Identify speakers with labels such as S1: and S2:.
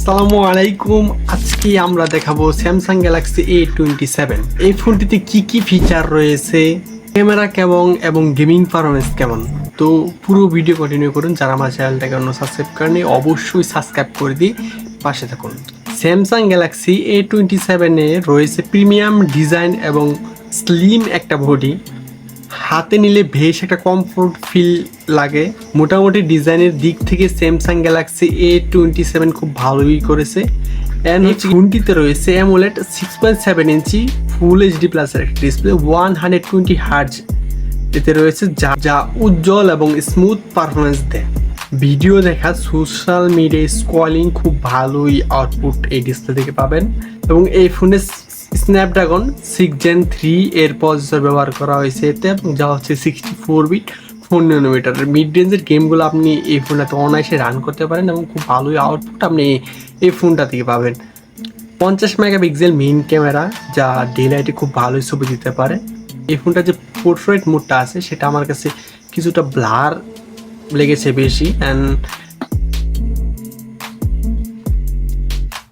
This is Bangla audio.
S1: আসসালামু আলাইকুম। আজকে আমরা দেখাবো স্যামসাং গ্যালাক্সি A27। এই ফোনটিতে কি কি ফিচার রয়েছে, ক্যামেরা কেমন এবং গেমিং পারফরমেন্স কেমন। তো পুরো ভিডিও কন্টিনিউ করুন। যারা আমার চ্যানেলটাকে অন্য সাবস্ক্রাইব করেনি অবশ্যই সাবস্ক্রাইব করে দিয়ে পাশে থাকুন। স্যামসাং গ্যালাক্সি A27-এ রয়েছে প্রিমিয়াম ডিজাইন এবং স্লিম একটা বডি। হাতে নিলে বেশ একটা কমফোর্ট ফিল লাগে। মোটামুটি ডিজাইনের দিক থেকে স্যামসাং গ্যালাক্সি A27 খুব ভালোই করেছে। অ্যান্ড হচ্ছে ফোনটিতে রয়েছে অ্যামোলেড 6.7 ইঞ্চি ফুল এইচডি প্লাসের একটা ডিসপ্লে 120 হার্জ। এতে রয়েছে যা যা উজ্জ্বল এবং স্মুথ পারফরমেন্স দেয়। ভিডিও দেখা, সোশ্যাল মিডিয়া স্ক্রলিং খুব ভালোই আউটপুট এই ডিসপ্লে থেকে পাবেন। এবং এই ফোনে স্ন্যাপড্রাগন 6 Gen 3 এর প্রসেসর ব্যবহার করা হয়েছে এতে, এবং যা হচ্ছে 64 বিট 4 nm। মিড রেঞ্জের গেমগুলো আপনি এই ফোনটাতে অনায়াসে রান করতে পারেন এবং খুব ভালোই আউটপুট আপনি এই ফোনটা থেকে পাবেন। 50 মেগাপিক্সেল মেইন ক্যামেরা, যা ডে লাইটে খুব ভালোই ছবি দিতে পারে। এই ফোনটা যে পোর্ট্রেট মোডটা আছে সেটা আমার কাছে কিছুটা ব্লার লেগেছে বেশি। অ্যান্ড